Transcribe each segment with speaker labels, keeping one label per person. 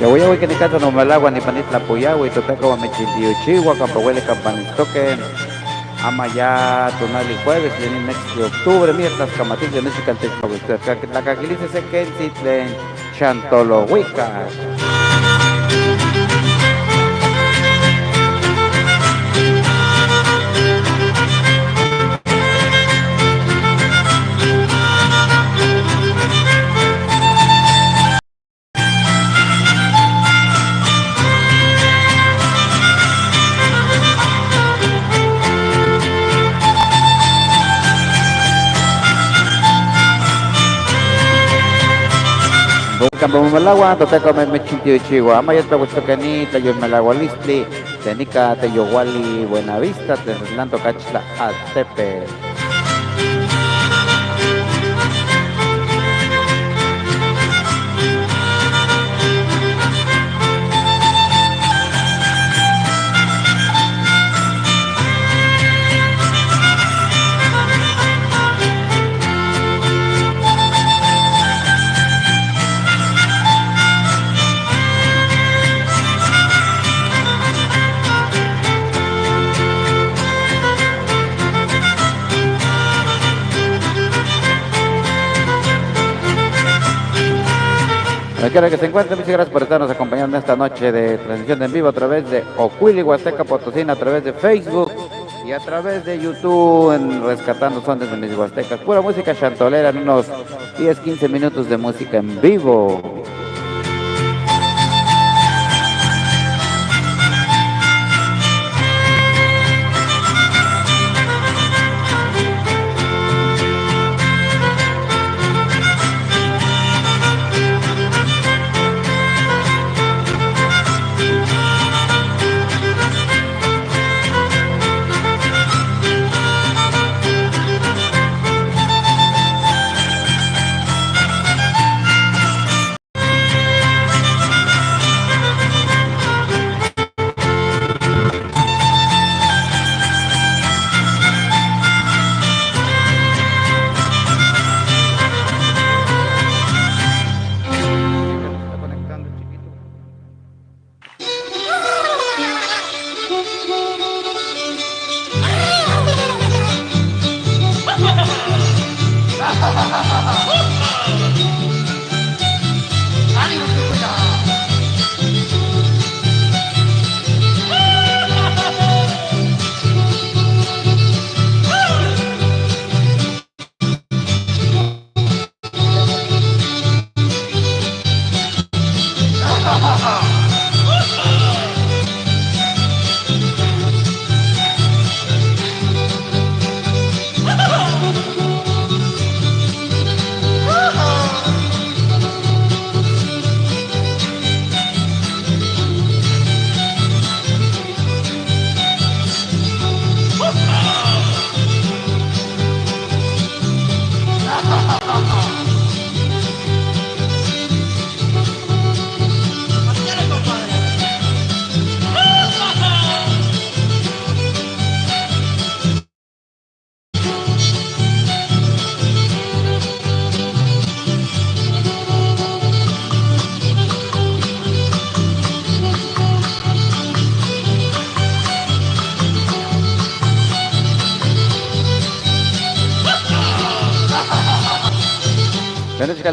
Speaker 1: voy a que ni cato no me agua ni panitla puyagua y toteco me chintillo chigua, campahuele campanistoque. Ama ya tonali jueves, lenin next de octubre, mientras camatic de música antes la caquilice se que en Chantolo Huica. Campo Malagua, toteco me chintillo chigua, ama ya te gustó canita, yo me la listli, tenica te yoguali Buenavista, te reslanto cachla Atepe. Quiero que se encuentre, muchas gracias por estarnos acompañando en esta noche de transmisión en vivo a través de Ocuili, Huasteca, Potosí, a través de Facebook y a través de YouTube en Rescatando Sones de mis Huastecas. Pura música chantolera en unos 10-15 minutos de música en vivo.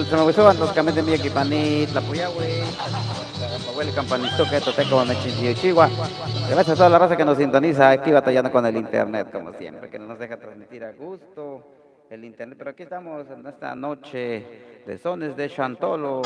Speaker 1: Se me gustó básicamente mi equipanit, la puyahue, el campanito que toteco me chinchillo chigua. Gracias a toda la raza que nos sintoniza aquí batallando con el internet, como siempre, que no nos deja transmitir a gusto el internet. Pero aquí estamos en esta noche de sones de Chantolo.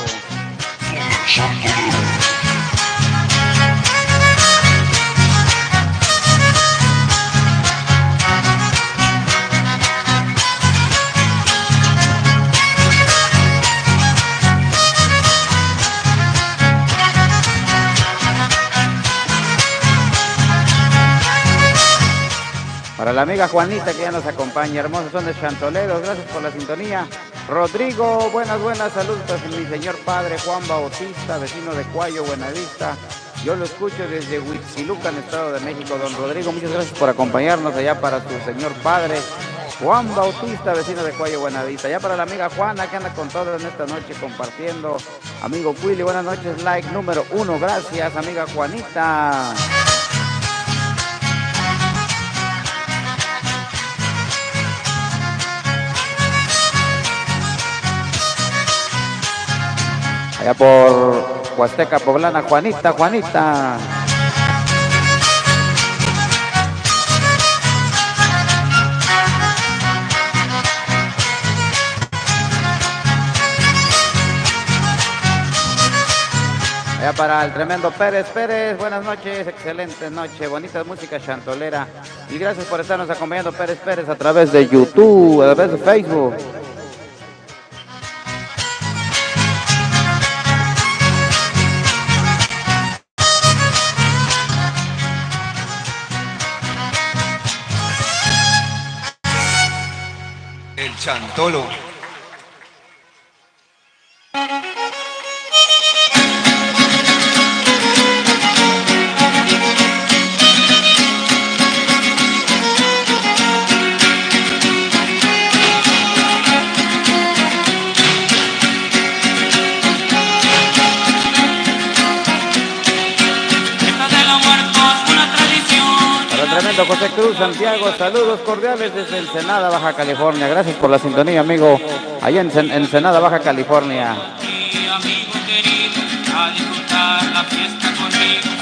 Speaker 1: Para la amiga Juanita que ya nos acompaña, hermosos son de Chantoleros, gracias por la sintonía. Rodrigo, buenas, saludos a mi señor padre Juan Bautista, vecino de Cuayo, Buenavista. Yo lo escucho desde Huitzilucan, Estado de México. Don Rodrigo, muchas gracias por acompañarnos allá para su señor padre. Juan Bautista, vecino de Cuello Buenavista. Ya para la amiga Juana que anda con todo en esta noche compartiendo. Amigo Willy, buenas noches, like número 1. Gracias, amiga Juanita. Allá por Huasteca Poblana, Juanita, Juanita. Allá para el tremendo Pérez, Pérez, buenas noches, excelente noche, bonita música chantolera. Y gracias por estarnos acompañando, Pérez, Pérez, a través de YouTube, a través de Facebook.
Speaker 2: El Chantolo.
Speaker 1: Tremendo José Cruz, Santiago, saludos cordiales desde Ensenada, Baja California. Gracias por la sintonía, amigo, allá en Ensenada, Baja California.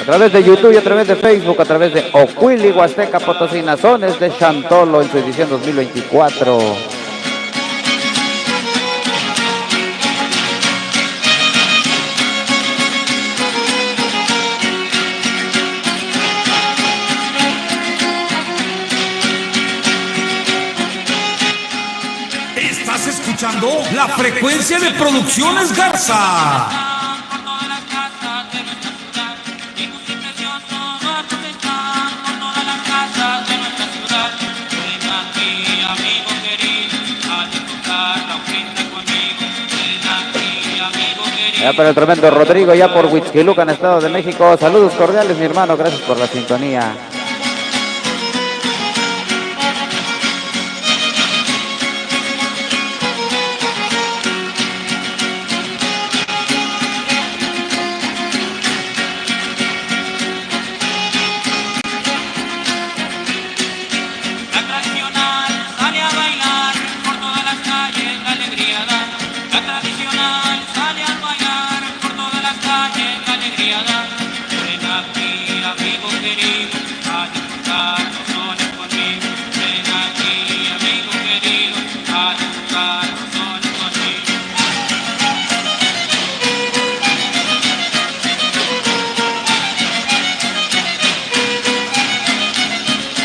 Speaker 1: A través de YouTube y a través de Facebook, a través de Ocuili, Huasteca, Potosí, Nazones de Chantolo en su edición 2024.
Speaker 3: Escuchando la frecuencia de Producciones Garza.
Speaker 1: Ya para el tremendo Rodrigo, ya por Huixquilucan, Estado de México. Saludos cordiales, mi hermano, gracias por la sintonía.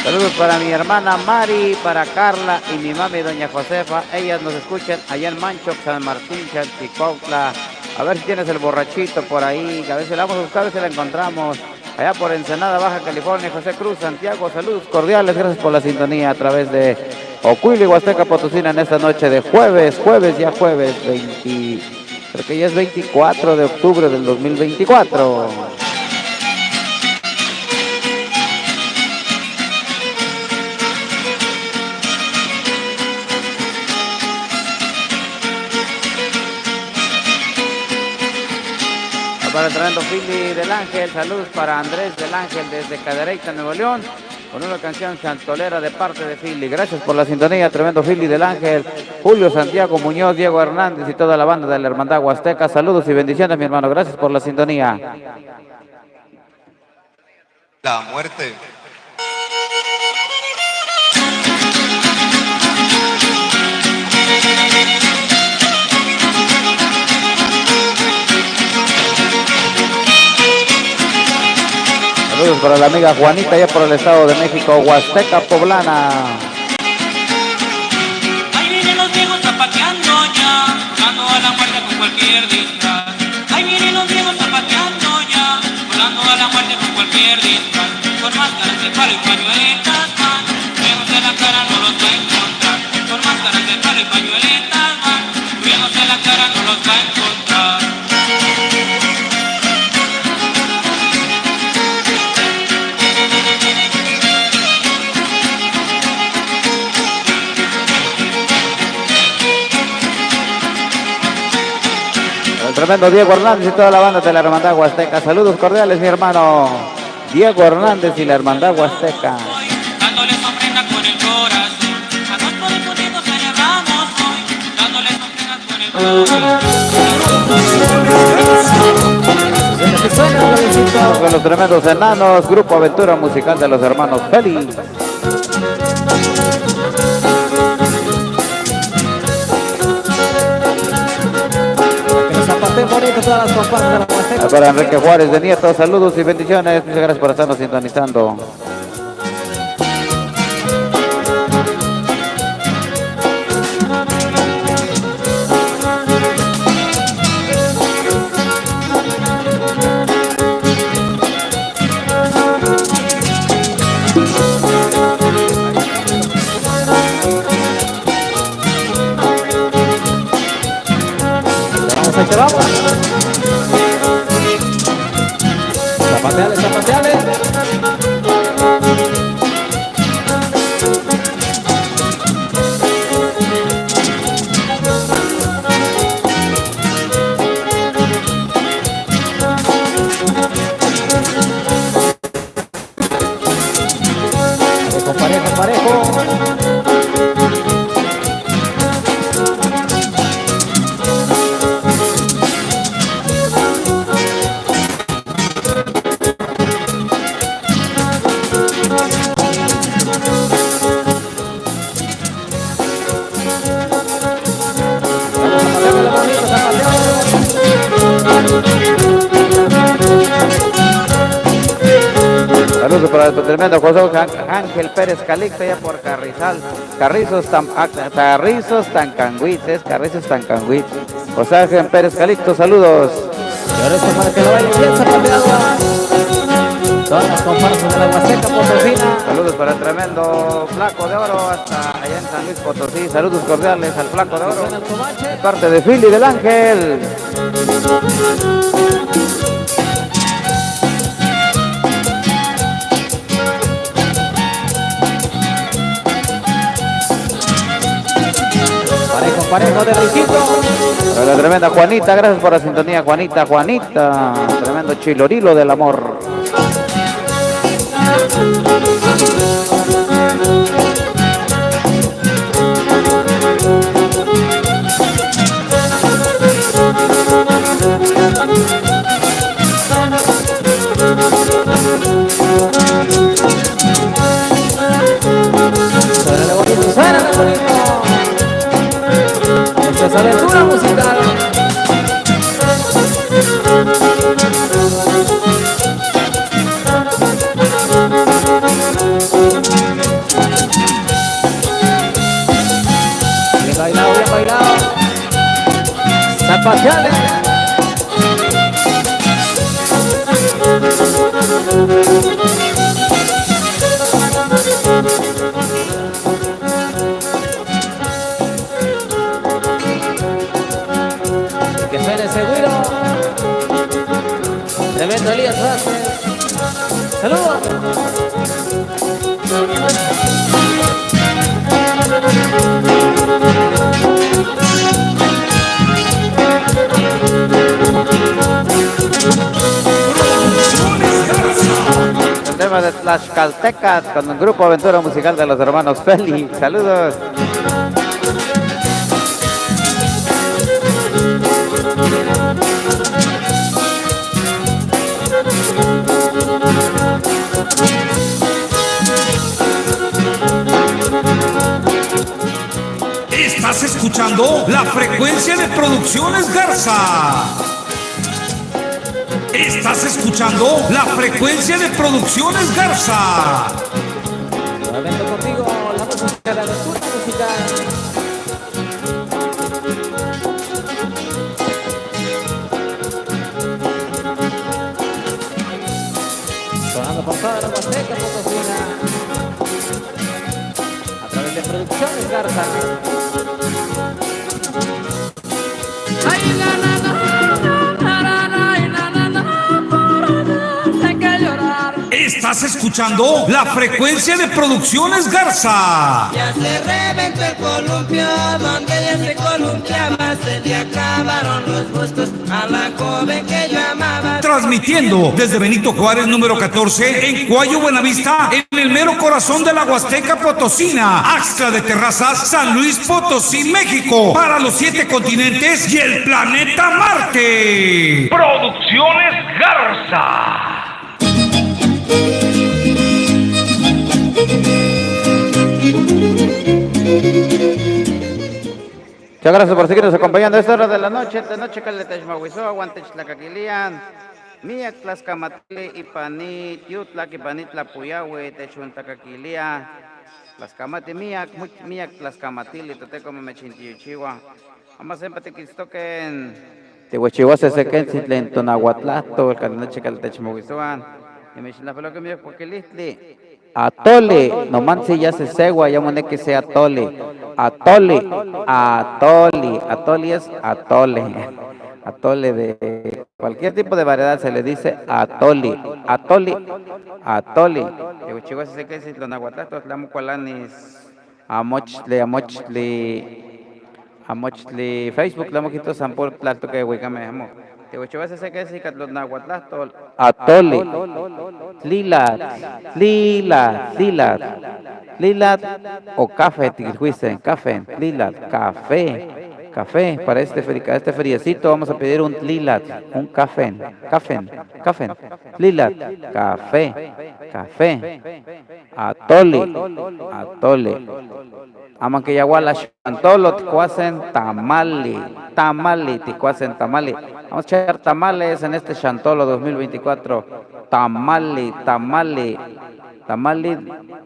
Speaker 1: Saludos para mi hermana Mari, para Carla y mi mami doña Josefa. Ellas nos escuchan allá en Manchoc, San Martín, Chalchicuautla. A ver si tienes el borrachito por ahí, a ver si la vamos a buscar, a ver si la encontramos. Allá por Ensenada, Baja California, José Cruz, Santiago, saludos cordiales, gracias por la sintonía a través de Ocuili, Huasteca, Potosí en esta noche de jueves 20, creo que ya es 24 de octubre del 2024. Para el tremendo Philly del Ángel, saludos para Andrés del Ángel desde Cadereyta, Nuevo León, con una canción chantolera de parte de Philly. Gracias por la sintonía, tremendo Philly del Ángel, Julio Santiago Muñoz, Diego Hernández y toda la banda de la Hermandad Huasteca. Saludos y bendiciones, mi hermano, gracias por la sintonía.
Speaker 2: La muerte.
Speaker 1: Saludos para la amiga Juanita, allá por el Estado de México, Huasteca Poblana.
Speaker 4: Ahí vienen los viejos zapateando ya, volando a la muerte con cualquier disfraz. Ahí vienen los viejos zapateando ya, volando a la muerte con cualquier disfraz. Con máscaras de palo y pañueletas van, viéndose la cara no los va a encontrar. Con máscaras de palo y pañueletas van, viéndose la cara no los va a encontrar.
Speaker 1: tremendo Diego Hernández y toda la banda de la Hermandad Huasteca. Saludos cordiales, mi hermano Diego Hernández y la Hermandad Huasteca.
Speaker 4: Dándoles ofrenda con el corazón, a los pobres unidos celebramos hoy, dándoles ofrenda con el corazón.
Speaker 1: Con los tremendos enanos, Grupo Aventura Musical de los hermanos Félix. Para Enrique Juárez de Nieto, saludos y bendiciones. Muchas gracias por estarnos sintonizando.
Speaker 5: Vamos. Zapateale, zapateale. Parejo, parejo.
Speaker 1: Saludos para el tremendo José Ángel Pérez Calixto, ya por Carrizos, Tancanguites, José Ángel Pérez Calixto, saludos.
Speaker 5: Y ahora esto para que lo baile bien zapateado. Todas las comparsas de la Huasteca Potosina.
Speaker 1: Saludos para el tremendo Flaco de Oro hasta allá en San Luis Potosí. Saludos cordiales al Flaco de Oro. De parte de Philly del Ángel.
Speaker 5: Parejo de Riquito.
Speaker 1: La tremenda Juanita, gracias por la sintonía, Juanita. Tremendo chilorilo del amor.
Speaker 5: Suénale bonito. Esta es aventura musical. Bien bailado, bien bailado. Zapateale. Que suene seguro. Tremendo Elías Vázquez. Saludos.
Speaker 1: El tema de Tlaxcaltecas con el Grupo Aventura Musical de los hermanos Félix. Saludos.
Speaker 3: Estás escuchando la frecuencia de Producciones Garza. Estás escuchando la frecuencia de Producciones Garza.
Speaker 5: Nuevamente contigo, la música de aventura musical. Sonando por toda la Huasteca Potosina. A través de Producciones Garza.
Speaker 3: Estás escuchando la frecuencia de Producciones Garza.
Speaker 6: Ya se reventó el columpio, donde ya se columpiaba, se le acabaron los los gustos a la joven que yo amaba.
Speaker 3: Transmitiendo desde Benito Juárez número 14 en Cuayo, Buenavista, en el mero corazón de la Huasteca Potosina, Axtla de Terrazas, San Luis Potosí, México, para los 7 continentes y el planeta Marte. Producciones Garza.
Speaker 1: Muchas gracias por seguirnos acompañando a esta hora de la noche. Esta noche que le techmahuizó, aguantech tlacaquilian, miak tlascamatli ipanit, yutlak ipanit tlapuyahue, techuntacaquilia, tlascamati miak tlascamatili, toteco memechintiyuchiwa. Vamos a empatiquistoquen. Tihuachihuase sequen sitlen tonahuatlato, el calenoche que le techmahuizoan, y me chinafelo que miak poquilistli. Atole, no manches ya se segua, ya mone que sea atole. Atole, atole, atole es atole. Atole de cualquier tipo de variedad se le dice atole, atole, atole. Chihuahua se que si los nahuatlatos, la mucualanis, amochli, Facebook, la moquito sampor, plato que huicame amo. Chihuahua se que si los nahuatlatos, atole, lilat, o café, café, lilat, café, para este feriecito vamos a pedir un lilat, un café, lilat, café, atole, aman que yaguala chantolo, ticuacen tamale, ticuacen tamale, vamos a echar tamales en este chantolo 2024, tamale,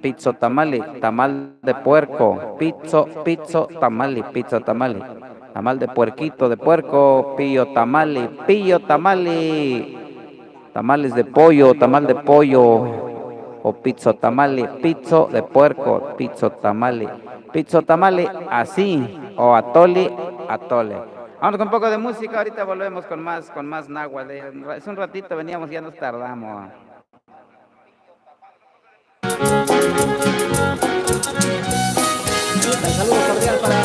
Speaker 1: pizzo tamale, tamal de puerco, pizzo tamale, tamal de puerquito, de puerco, pillo tamale, tamales de pollo, tamal de pollo, o pizzo tamale, pizzo de puerco, pizzo tamale, así, o atole. Vamos con un poco de música, ahorita volvemos con más náhuatl. Hace un ratito veníamos, ya nos tardamos.
Speaker 5: Saludo cordial para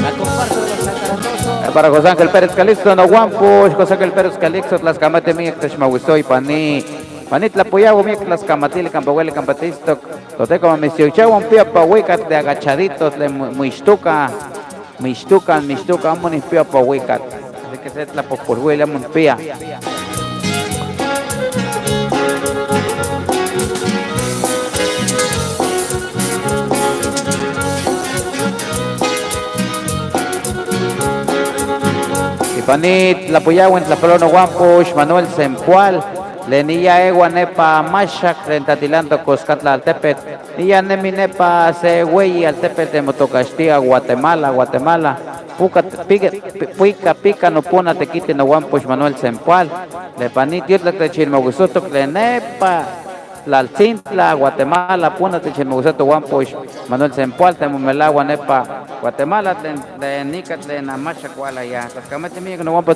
Speaker 5: la comparsa de los Sancaratosos.
Speaker 1: Para José Ángel Pérez Calixto, no guampo, José Ángel Pérez Calixto, Tlascamate, Miek, Techmahuistoy, Panitla Puyago, Miek, Tlascamatili, Campahuele, Campatisto, Toteco, Misiuchau, un pía pahuicat de agachaditos, de Mixtuca, un pía pahuicat. Así que se la popurhuele, un pía. Panit, la Puyahua, la Polono Guampush, Manuel Sempual, Lenilla Egua Nepa Mashak, Rentatilando Coscatla Altepet, Nilla Nemi Nepa Següey Altepet de Motocastilla, Guatemala, Pica no puna te quite no Guampush, Manuel Sempual, Le Panit, Yutla Techilmogusoto, Nepa, La Alcintla, Guatemala, Puna Techilmogusoto, Guampush, Manuel Sempual, Temumelagua Nepa, Guatemala, de Nicatlen, Amachacuala, ya. Las camates mías que no van a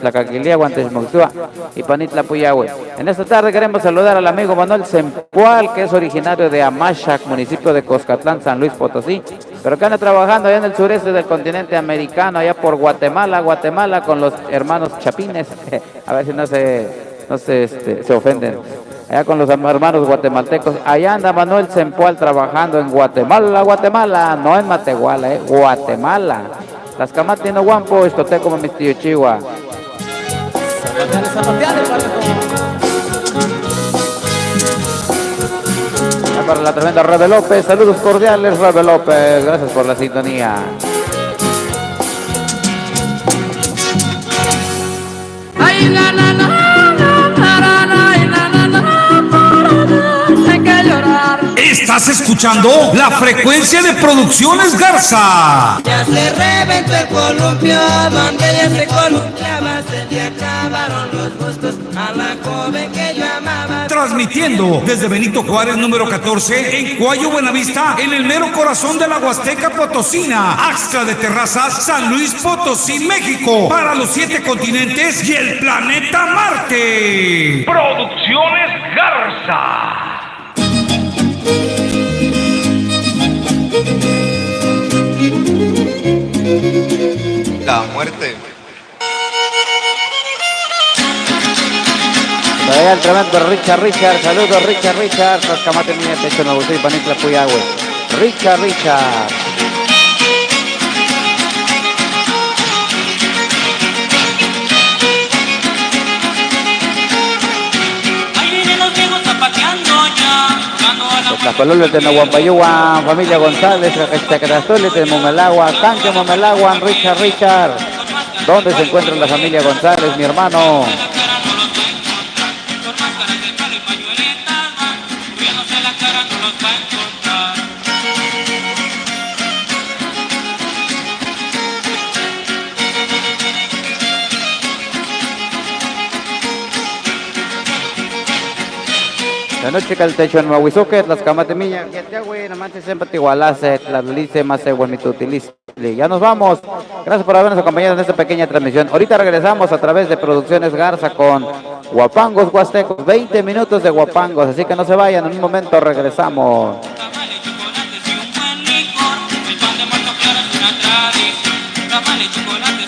Speaker 1: la caquilia, guantes Moxúa y Panitla Puyahue. En esta tarde queremos saludar al amigo Manuel Sempual, que es originario de Amachac, municipio de Coscatlán, San Luis Potosí, pero que anda trabajando allá en el sureste del continente americano, allá por Guatemala, con los hermanos Chapines. A ver si no se ofenden. Allá con los hermanos guatemaltecos, allá anda Manuel Sempual trabajando en Guatemala, no en Matehuala, Guatemala. Las camates no guampo, esto te como mis tío Chihuahua. Para la tremenda Rabe López, saludos cordiales Rabe López, gracias por la sintonía.
Speaker 3: Estás escuchando la frecuencia de Producciones Garza.
Speaker 6: Ya se reventó el columpio, donde ella se columpiaba, se le acabaron los gustos a la joven que yo amaba.
Speaker 3: Transmitiendo desde Benito Juárez número 14 en Cuayo, Buenavista, en el mero corazón de la Huasteca Potosina, Axtla de Terrazas, San Luis Potosí, México, para los 7 continentes y el planeta Marte. Producciones Garza.
Speaker 2: La muerte
Speaker 1: allá el tremendo Richard, saludos Richard, Tascamate Miña, Techo Nuevo Soy, Panitla Puyahue. Richard.
Speaker 4: Ahí vienen los viejos zapateando ya, jugando a la
Speaker 1: Los
Speaker 4: muerte.
Speaker 1: Tapaloles de Nahuampayuan, familia González, Cacastatoles de Momelagua, Tanque Momelagua, Richard. ¿Dónde se encuentra la familia González, mi hermano?
Speaker 4: La cara no los va a encontrar, con máscaras de palo y pañueletas van, cubriéndose la cara no los va a encontrar.
Speaker 1: La noche que el techo en Mahuizuque, las camas de miña, ya güey, no manches, siempre te igualace, las lice más buen mi utilice. Ya nos vamos. Gracias por habernos acompañado en esta pequeña transmisión. Ahorita regresamos a través de Producciones Garza con Guapangos Huastecos, 20 minutos de Guapangos, así que no se vayan, en un momento regresamos.
Speaker 4: Tamales, chocolates y un buen licor, el pan de muerto claro es una tradición. Tamales, chocolates